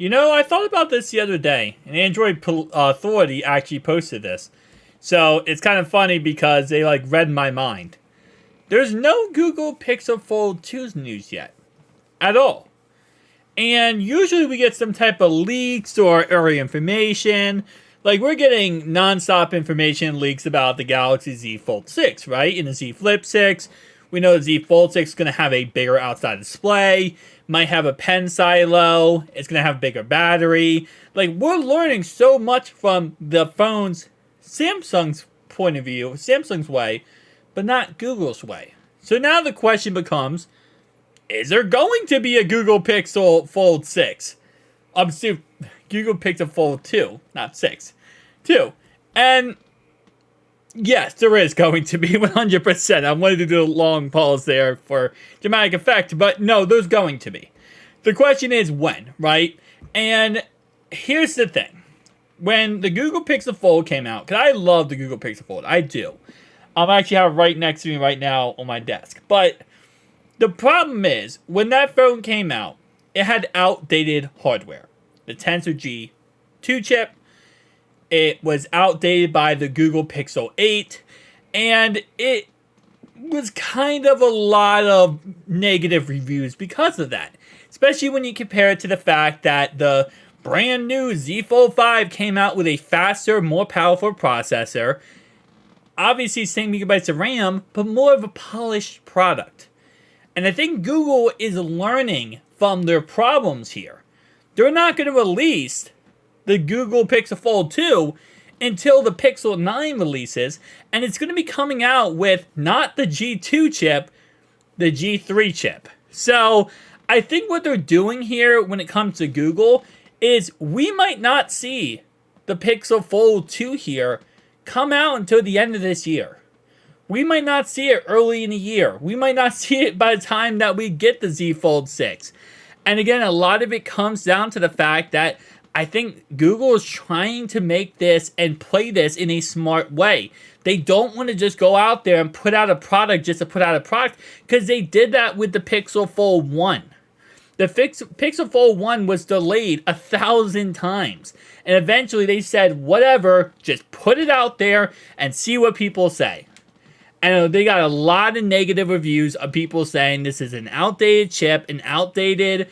I thought about this the other day, and Android Authority actually posted this. So it's kind of funny because they read my mind. There's no Google Pixel Fold 2's news yet, at all. And usually we get some type of leaks or early information. Like we're getting nonstop information leaks about the Galaxy Z Fold 6, right? And the Z Flip 6. We know the Z Fold 6 is going to have a bigger outside display, might have a pen silo, it's going to have a bigger battery. Like we're learning so much from the phone's Samsung's point of view, Samsung's way, but not Google's way. So now the question becomes, is there going to be a Google Pixel Fold 6? Google Pixel Fold 2, not 6. 2. And yes, there is going to be 100%. I wanted to do a long pause there for dramatic effect, but no, there's going to be. The question is when, right? And here's the thing. When the Google Pixel Fold came out, because I love the Google Pixel Fold, I do. I actually have it right next to me right now on my desk. But the problem is, when that phone came out, it had outdated hardware. The Tensor G2 chip. It was outdated by the Google Pixel 8. And it was kind of a lot of negative reviews because of that. Especially when you compare it to the fact that the brand new Z Fold 5 came out with a faster, more powerful processor. Obviously, same gigabytes of RAM, but more of a polished product. And I think Google is learning from their problems here. They're not going to release the Google Pixel Fold 2 until the Pixel 9 releases, and it's going to be coming out with not the G2 chip, the G3 chip. So I think what they're doing here when it comes to Google is we might not see the Pixel Fold 2 here come out until the end of this year. We might not see it early in the year. We might not see it by the time that we get the Z Fold 6. And again, a lot of it comes down to the fact that I think Google is trying to make this and play this in a smart way. They don't want to just go out there and put out a product just to put out a product, because they did that with the Pixel Fold 1. The Pixel Fold 1 was delayed 1,000 times. And eventually they said, whatever, just put it out there and see what people say. And they got a lot of negative reviews of people saying this is an outdated chip, an outdated,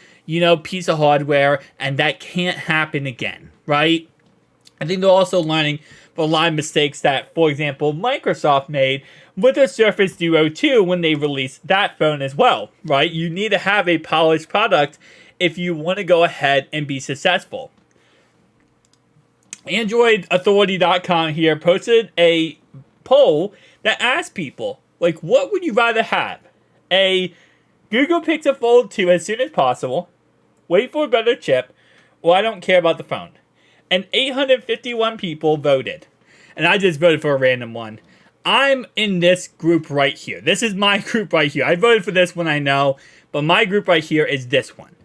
piece of hardware, and that can't happen again, right? I think they're also learning from a lot of mistakes that, for example, Microsoft made with the Surface Duo 2 when they released that phone as well, right? You need to have a polished product if you want to go ahead and be successful. AndroidAuthority.com here posted a poll that asked people, what would you rather have? A Google Pixel Fold 2 as soon as possible, wait for a better chip, or I don't care about the phone. And 851 people voted. And I just voted for a random one. I'm in this group right here. This is my group right here. I voted for this one, I know, but my group right here is this one.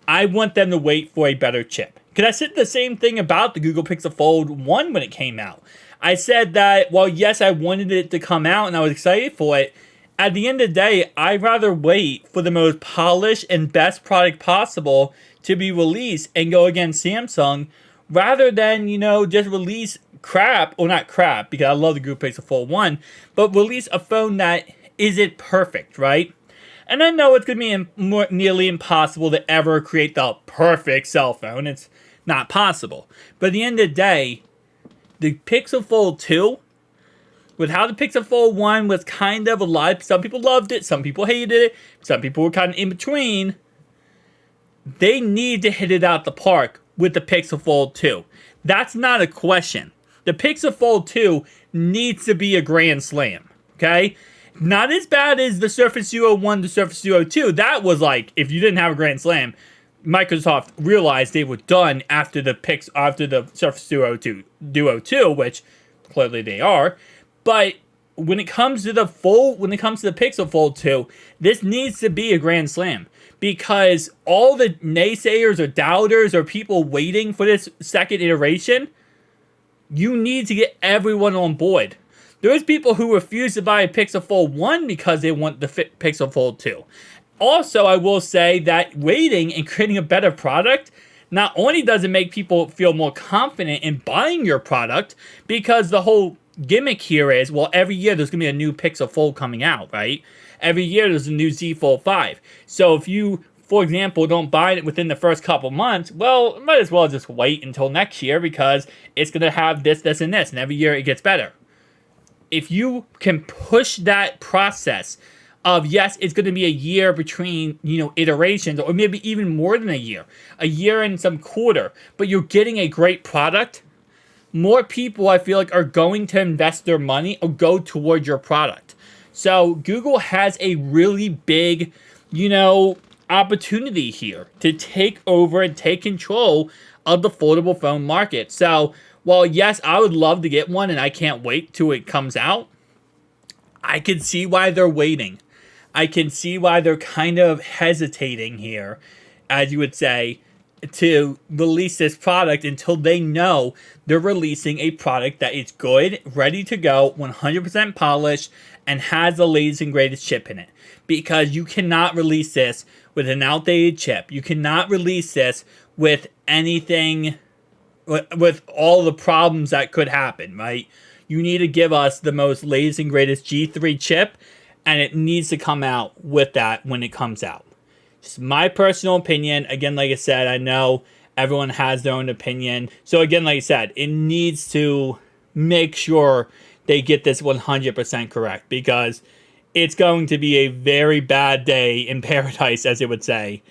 I want them to wait for a better chip. Because I said the same thing about the Google Pixel Fold 1 when it came out. I said that, well, yes, I wanted it to come out and I was excited for it. At the end of the day, I'd rather wait for the most polished and best product possible to be released and go against Samsung, rather than, just release crap, or not crap, because I love the Google Pixel Fold 1, but release a phone that isn't perfect, right? And I know it's going to be nearly impossible to ever create the perfect cell phone. It's not possible. But at the end of the day, the Pixel Fold 2, with how the Pixel Fold 1 was kind of a lot, some people loved it, some people hated it, some people were kind of in between, they need to hit it out the park with the Pixel Fold 2. That's not a question. The Pixel Fold 2 needs to be a grand slam, okay? Not as bad as the Surface Duo 1, the Surface Duo 2. That was if you didn't have a grand slam, Microsoft realized they were done after the Surface Duo 2, which clearly they are. But when it comes to the Pixel Fold 2, this needs to be a grand slam, because all the naysayers or doubters or people waiting for this second iteration, you need to get everyone on board. There's people who refuse to buy a Pixel Fold 1 because they want the Pixel Fold 2. Also, I will say that waiting and creating a better product, not only does it make people feel more confident in buying your product, because the whole gimmick here is, well, every year there's going to be a new Pixel Fold coming out, right? Every year there's a new Z Fold 5. So if you, for example, don't buy it within the first couple months, well, might as well just wait until next year because it's going to have this, this, and this, and every year it gets better. If you can push that process of, yes, it's going to be a year between, iterations, or maybe even more than a year and some quarter, but you're getting a great product, more people, I feel like, are going to invest their money or go towards your product. So Google has a really big, opportunity here to take over and take control of the foldable phone market. So while, yes, I would love to get one and I can't wait till it comes out, I can see why they're waiting. I can see why they're kind of hesitating here, as you would say, to release this product until they know they're releasing a product that is good, ready to go, 100% polished, and has the latest and greatest chip in it. Because you cannot release this with an outdated chip. You cannot release this with anything, with all the problems that could happen, right? You need to give us the most latest and greatest G3 chip, and it needs to come out with that when it comes out. Just my personal opinion. Again, like I said, I know everyone has their own opinion. So again, like I said, it needs to make sure they get this 100% correct, because it's going to be a very bad day in paradise, as it would say,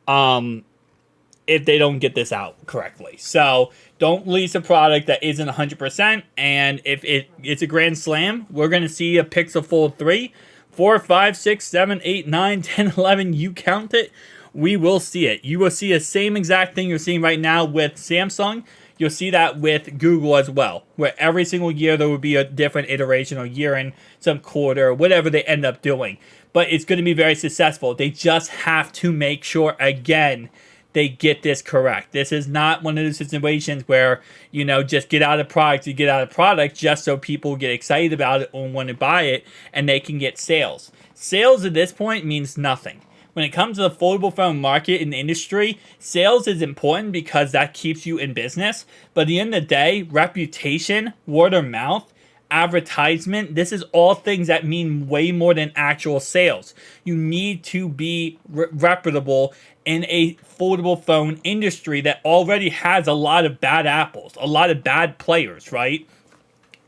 if they don't get this out correctly. So don't release a product that isn't 100%. And if it's a grand slam, we're going to see a Pixel Fold 3, 4, 5, 6, 7, 8, 9, 10, 11, you count it. We will see it. You will see the same exact thing you're seeing right now with Samsung. You'll see that with Google as well, where every single year there will be a different iteration, or year and some quarter, whatever they end up doing. But it's going to be very successful. They just have to make sure, again, they get this correct. This is not one of those situations where, just get out of product, you get out of product just so people get excited about it or want to buy it and they can get sales. Sales at this point means nothing. When it comes to the foldable phone market in the industry, sales is important because that keeps you in business. But at the end of the day, reputation, word of mouth, advertisement, this is all things that mean way more than actual sales. You need to be reputable in a foldable phone industry that already has a lot of bad apples, a lot of bad players, right?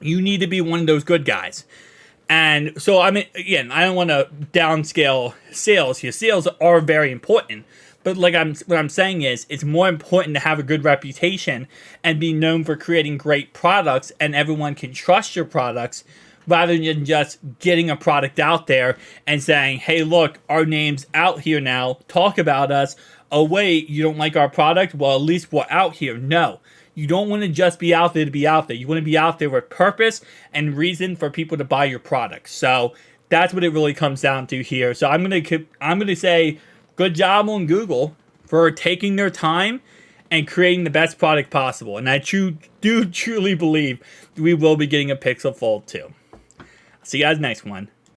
You need to be one of those good guys. And so, again, I don't want to downscale sales here. Sales are very important. But what I'm saying is, it's more important to have a good reputation and be known for creating great products, and everyone can trust your products, rather than just getting a product out there and saying, hey, look, our name's out here now. Talk about us. Oh, wait, you don't like our product? Well, at least we're out here. No. You don't want to just be out there to be out there. You want to be out there with purpose and reason for people to buy your product. So that's what it really comes down to here. So I'm gonna say good job on Google for taking their time and creating the best product possible. And I do truly believe we will be getting a Pixel Fold 2. See you guys next one.